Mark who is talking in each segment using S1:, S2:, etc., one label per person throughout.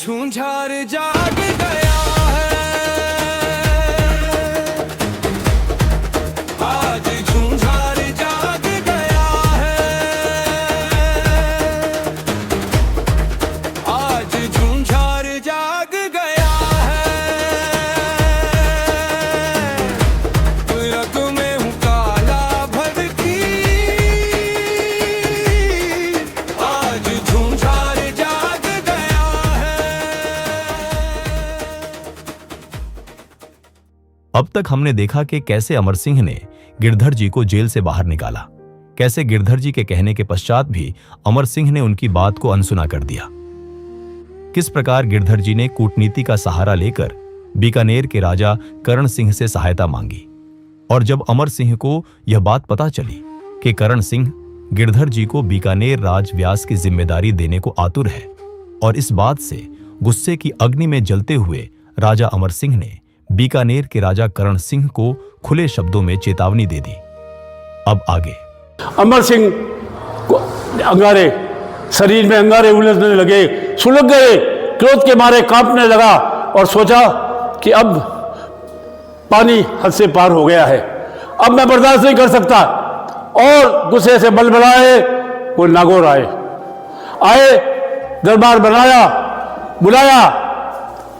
S1: झूझार जाग गया है, आज झूझार जाग गया है, आज झूझार जाग गया है। रग में हूँ काला भड़की, आज झूझार जाग गया है।
S2: अब तक हमने देखा कि कैसे अमर सिंह ने गिरधर जी को जेल से बाहर निकाला, कैसे गिरधर जी के कहने के पश्चात भी अमर सिंह ने उनकी बात को अनसुना कर दिया, किस प्रकार गिरधर जी ने कूटनीति का सहारा लेकर बीकानेर के राजा करण सिंह से सहायता मांगी। और जब अमर सिंह को यह बात पता चली कि करण सिंह गिरधर जी को बीकानेर राजव्यास की जिम्मेदारी देने को आतुर है, और इस बात से गुस्से की अग्नि में जलते हुए राजा अमर सिंह ने बीकानेर के राजा करण सिंह को खुले शब्दों में चेतावनी दे दी। अब आगे
S3: अमर सिंह को अंगारे, शरीर में अंगारे उलझने लगे, सुलग गए, क्रोध के मारे कांपने लगा और सोचा कि अब पानी हद से पार हो गया है, अब मैं बर्दाश्त नहीं कर सकता। और गुस्से से बलबलाए वो नागौर आए, दरबार बनाया, बुलाया,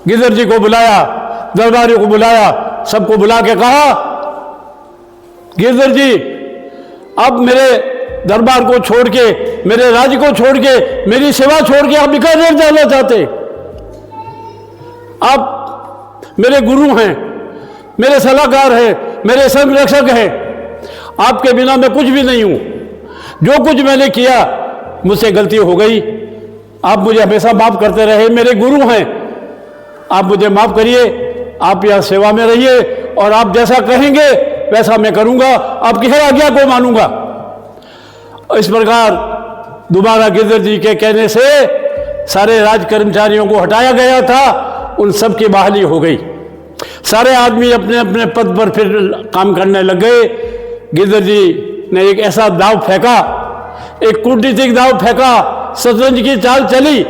S3: गिरधर जी को बुलाया, दरबारियों को बुलाया, सबको बुला के कहा, गिरधर जी अब मेरे दरबार को छोड़ के, मेरे राज्य को छोड़ के, मेरी सेवा छोड़ के आप बीकानेर जाना चाहते? आप मेरे गुरु हैं, मेरे सलाहकार हैं, मेरे संरक्षक हैं, आपके बिना मैं कुछ भी नहीं हूं। जो कुछ मैंने किया मुझसे गलती हो गई, आप मुझे हमेशा माफ करते रहे, मेरे गुरु हैं, आप मुझे माफ करिए, आप यहां सेवा में रहिए और आप जैसा कहेंगे वैसा मैं करूंगा, आपकी हर आज्ञा को मानूंगा। इस प्रकार दोबारा गिरधर जी के कहने से सारे राज कर्मचारियों को हटाया गया था, उन सब की बहाली हो गई, सारे आदमी अपने अपने पद पर फिर काम करने लग गए। गिरधर जी ने एक ऐसा दाव फेंका, एक कूटनीतिक दाव फेंका, शतरंज की चाल चली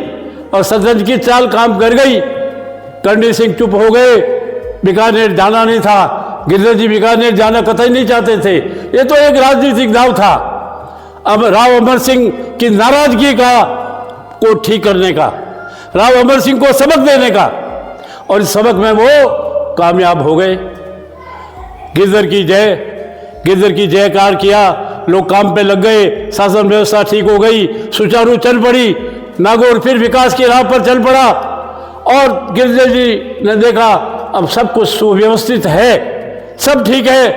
S3: और शतरंज की चाल काम कर गई। करणी सिंह चुप हो गए, बीकानेर जाना नहीं था, गिरधर जी बीकानेर जाना कतई नहीं चाहते थे, ये तो एक राजनीतिक दाव था। अब राव अमर सिंह की नाराजगी को ठीक करने का, राव अमर सिंह को सबक देने का, और इस सबक में वो कामयाब हो गए। गिरधर की जयकार किया, लोग काम पे लग गए, शासन व्यवस्था ठीक हो गई, सुचारू चल पड़ी, नागौर फिर विकास की राह पर चल पड़ा। और गिरधर जी ने देखा अब सब कुछ सुव्यवस्थित है, सब ठीक है,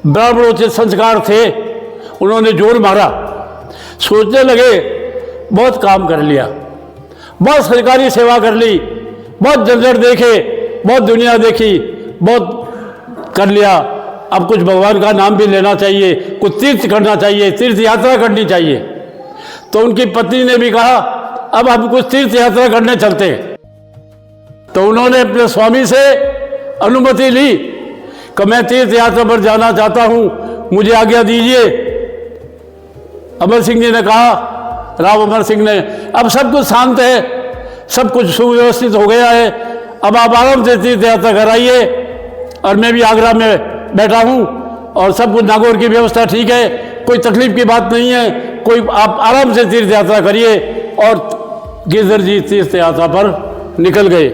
S3: ब्राह्मणोचित संस्कार थे, उन्होंने जोर मारा, सोचने लगे बहुत काम कर लिया, बहुत सरकारी सेवा कर ली, बहुत जंजट देखे, बहुत दुनिया देखी, बहुत कर लिया, अब कुछ भगवान का नाम भी लेना चाहिए, कुछ तीर्थ करना चाहिए, तीर्थ यात्रा करनी चाहिए। तो उनकी पत्नी ने भी कहा अब हम कुछ तीर्थ यात्रा करने चलते हैं। तो उन्होंने अपने स्वामी से अनुमति ली कि मैं तीर्थ यात्रा पर जाना चाहता हूं, मुझे आज्ञा दीजिए। अमर सिंह जी ने कहा, राव अमर सिंह ने, अब सब कुछ शांत है, सब कुछ सुव्यवस्थित हो गया है, अब आप आराम से तीर्थ यात्रा कराइए, और मैं भी आगरा में बैठा हूं और सब कुछ नागौर की व्यवस्था ठीक है, कोई तकलीफ की बात नहीं है, कोई आप आराम से तीर्थ यात्रा करिए। और गिरधर जी तीर्थ यात्रा पर निकल गए।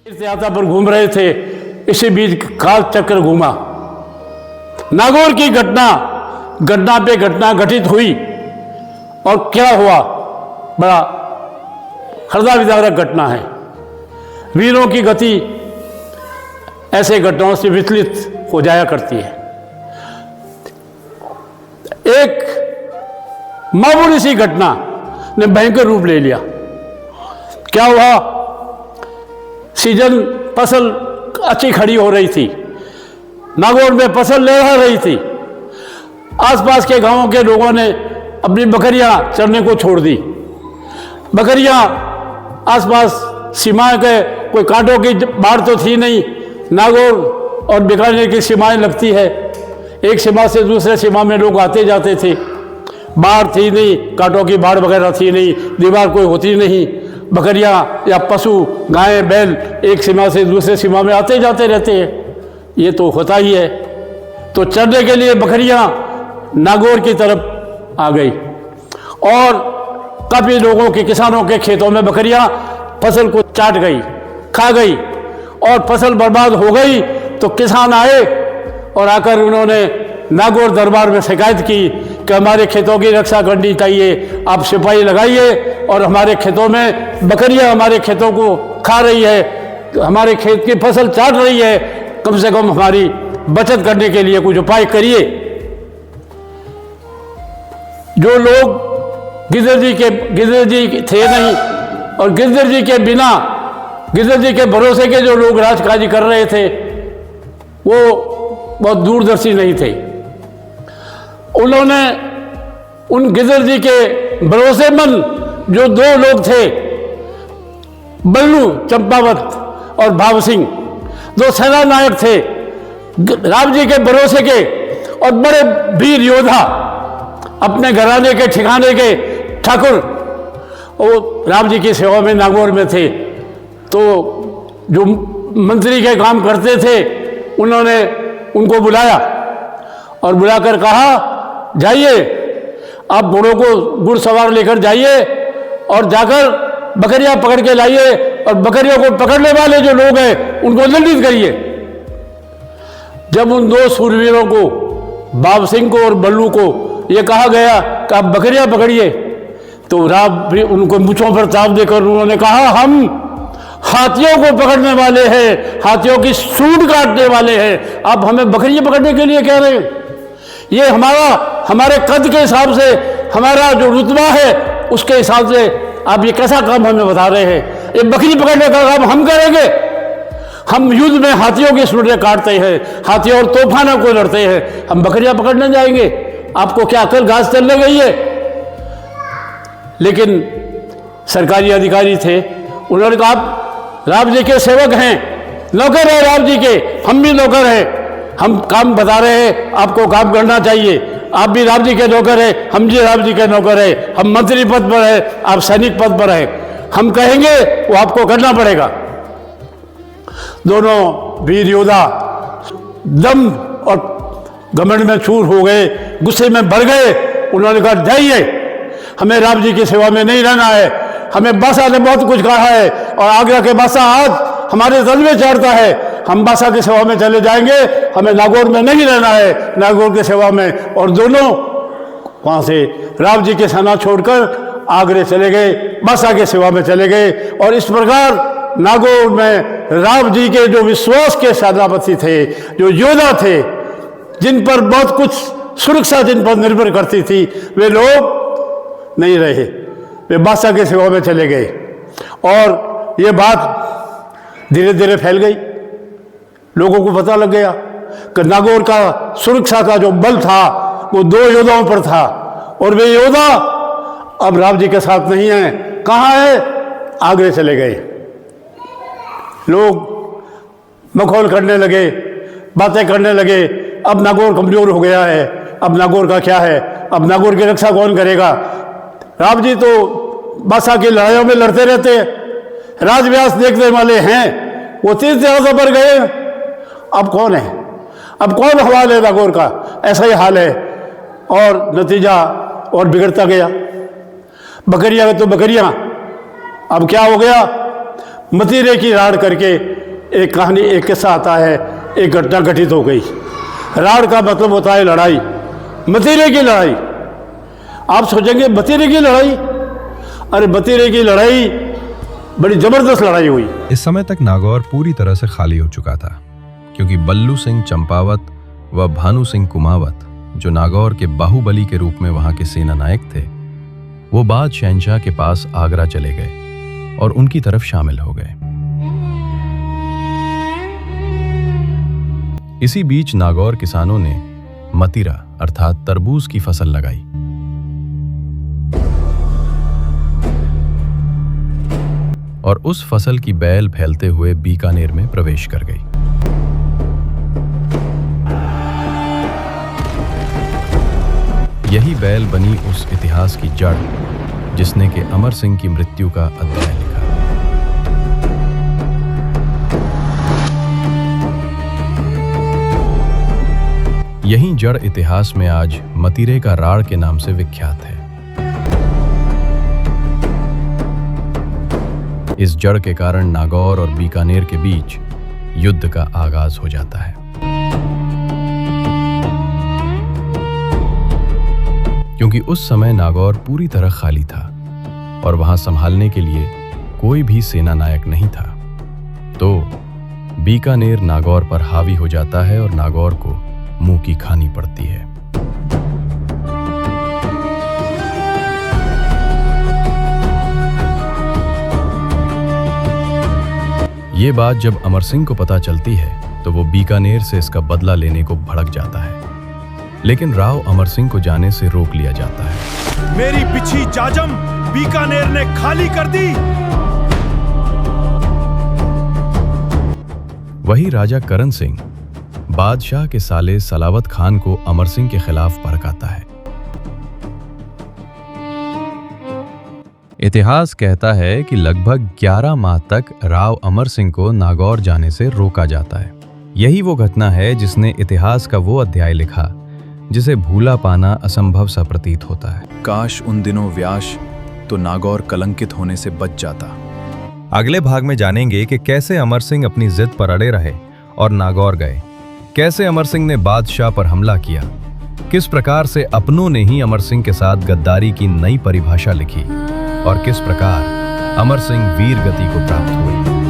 S3: तीर्थ यात्रा पर घूम रहे थे, इसी बीच काल चक्र घूमा, नागौर की घटना पे घटना घटित हुई। और क्या हुआ, बड़ा हृदय विदारक घटना है। वीरों की गति ऐसे घटनाओं से विचलित हो जाया करती है। एक मामूली सी घटना ने भयंकर रूप ले लिया। क्या हुआ, सीजन फसल अच्छी खड़ी हो रही थी, नागौर में फसल लहरा रही थी, आसपास के गांवों के लोगों ने अपनी बकरियां चरने को छोड़ दी, बकरियां आसपास सीमा के कोई कांटों की बाढ़ तो थी नहीं। नागौर और बीकानेर की सीमाएं लगती है, एक सीमा से दूसरे सीमा में लोग आते जाते थे। बाढ़ थी नहीं, कांटों की बाढ़ वगैरह थी नहीं, दीवार कोई होती नहीं। बकरियां या पशु गायें बैल एक सीमा से दूसरे सीमा में आते जाते रहते हैं, ये तो होता ही है। तो चरने के लिए बकरियां नागौर की तरफ आ गई और काफ़ी लोगों के, किसानों के खेतों में बकरियां फसल को चाट गई, खा गई और फसल बर्बाद हो गई। तो किसान आए और आकर उन्होंने नागौर दरबार में शिकायत की कि हमारे खेतों की रक्षा करनी चाहिए, आप सिपाही लगाइए और हमारे खेतों में बकरियां हमारे खेतों को खा रही है, हमारे खेत की फसल चाट रही है, कम से कम हमारी बचत करने के लिए कुछ उपाय करिए। जो लोग गिरधर जी थे नहीं और गिरधर जी के बिना, गिरधर जी के भरोसे के जो लोग राजकाज कर रहे थे वो बहुत दूरदर्शी नहीं थे। उन्होंने उन गिरधर जी के भरोसेमंद जो दो लोग थे, बल्लू चंपावत और भाव सिंह, दो सेना नायक थे, राम जी के भरोसे के और बड़े वीर योद्धा, अपने घराने के ठिकाने के ठाकुर, वो राम जी की सेवा में नागौर में थे। तो जो मंत्री के काम करते थे उन्होंने उनको बुलाया और बुलाकर कहा, जाइए आप घोड़ों को गुड़ सवार लेकर जाइए और जाकर बकरियां पकड़ के लाइए और बकरियों को पकड़ने वाले जो लोग हैं उनको दंडित करिए। जब उन दो सूरवीरों को, बाब सिंह को और बल्लू को, ये कहा गया कि आप बकरियां पकड़िए, तो राम भी उनको मुँछों पर ताप देकर उन्होंने कहा, हम हाथियों को पकड़ने वाले हैं, हाथियों की सूंड काटने वाले हैं, आप हमें बकरियां पकड़ने के लिए कह रहे हैं? ये हमारे कद के हिसाब से, हमारा जो रुतबा है उसके हिसाब से आप ये कैसा काम हमें बता रहे हैं? ये बकरी पकड़ने का काम हम करेंगे? हम युद्ध में हाथियों की सूंडें काटते हैं, हाथियों और तूफानों को लड़ते हैं, हम बकरियां पकड़ने जाएंगे? आपको क्या अकल घास चलने गई है? लेकिन सरकारी अधिकारी थे, उन्होंने कहा, आप राम जी के सेवक हैं, नौकर हैं राम जी के, हम भी नौकर हैं, हम काम बता रहे हैं, आपको काम करना चाहिए, आप भी राम जी के नौकर हैं, हम भी राम जी के नौकर हैं, हम मंत्री पद पर हैं, आप सैनिक पद पर हैं, हम कहेंगे वो आपको करना पड़ेगा। दोनों वीर योद्धा दम और घमंड में चूर हो गए, गुस्से में भर गए। उन्होंने कहा, जाइए, हमें राम जी की सेवा में नहीं रहना है, हमें बादशाह ने बहुत कुछ कहा है और आगरा के बादशाह आज हमारे दल में चढ़ता है, हम बादशाह की सेवा में चले जाएंगे, हमें नागौर में नहीं रहना है, नागौर की सेवा में। और दोनों वहाँ से राम जी की सेना छोड़कर आगरे चले गए, बादशाह की सेवा में चले गए। और इस प्रकार नागौर में राम जी के जो विश्वास के सेनापति थे, जो योद्धा थे, जिन पर बहुत कुछ सुरक्षा जिन पर निर्भर करती थी, वे लोग नहीं रहे, वे बादशाह की सेवा में चले गए। और ये बात धीरे धीरे फैल गई, लोगों को पता लग गया कि नागौर का सुरक्षा का जो बल था वो दो योद्धाओं पर था और वे योद्धा अब राम जी के साथ नहीं हैं। कहाँ है? आगरे चले गए। लोग मखौल करने लगे, बातें करने लगे, अब नागौर कमजोर हो गया है, अब नागौर का क्या है, अब नागौर की रक्षा कौन करेगा? राम जी तो बादशाह की लड़ाइयों में लड़ते रहते हैं, राजव्यास देखने वाले हैं, वो तीर्थ यात्रा पर गए, अब कौन है, अब कौन हवाल है नागौर का? ऐसा ही हाल है। और नतीजा और बिगड़ता गया। बकरियां तो बकरियां, अब क्या हो गया? मतीरे की राड़ करके एक कहानी, एक किस्सा आता है, एक घटना घटित हो गई। राड़ का मतलब होता है लड़ाई, मतीरे की लड़ाई। आप सोचेंगे मतीरे की लड़ाई? अरे मतीरे की लड़ाई बड़ी जबरदस्त लड़ाई हुई।
S4: इस समय तक नागौर पूरी तरह से खाली हो चुका था, क्योंकि बल्लू सिंह चंपावत व भानु सिंह कुमावत, जो नागौर के बाहुबली के रूप में वहां के सेना नायक थे, वो बाद शहंशाह के पास आगरा चले गए और उनकी तरफ शामिल हो गए। इसी बीच नागौर किसानों ने मतीरा अर्थात तरबूज की फसल लगाई। और उस फसल की बैल फैलते हुए बीकानेर में प्रवेश कर गई। यही बैल बनी उस इतिहास की जड़ जिसने के अमर सिंह की मृत्यु का अध्याय लिखा। यही जड़ इतिहास में आज मतीरे का राड़ के नाम से विख्यात है। इस जड़ के कारण नागौर और बीकानेर के बीच युद्ध का आगाज हो जाता है, क्योंकि उस समय नागौर पूरी तरह खाली था और वहां संभालने के लिए कोई भी सेना नायक नहीं था। तो बीकानेर नागौर पर हावी हो जाता है और नागौर को मुंह की खानी पड़ती है। ये बात जब अमर सिंह को पता चलती है तो वो बीकानेर से इसका बदला लेने को भड़क जाता है, लेकिन राव अमर सिंह को जाने से रोक लिया जाता है।
S5: मेरी पिछी जाजम बीकानेर ने खाली कर दी।
S4: वही राजा करण सिंह बादशाह के साले सलावत खान को अमर सिंह के खिलाफ भड़काता है। इतिहास कहता है कि लगभग 11 माह तक राव अमर सिंह को नागौर जाने से रोका जाता है। यही वो घटना है जिसने इतिहास का वो अध्याय लिखा जिसे भूला पाना असंभव सा प्रतीत होता है।
S6: काश उन दिनों व्यास तो नागौर कलंकित होने से बच जाता।
S2: अगले भाग में जानेंगे कि कैसे अमर सिंह अपनी जिद पर अड़े रहे और नागौर गए, कैसे अमर सिंह ने बादशाह पर हमला किया, किस प्रकार से अपनों ने ही अमर सिंह के साथ गद्दारी की नई परिभाषा लिखी और किस प्रकार अमर सिंह वीर गति को प्राप्त हुए।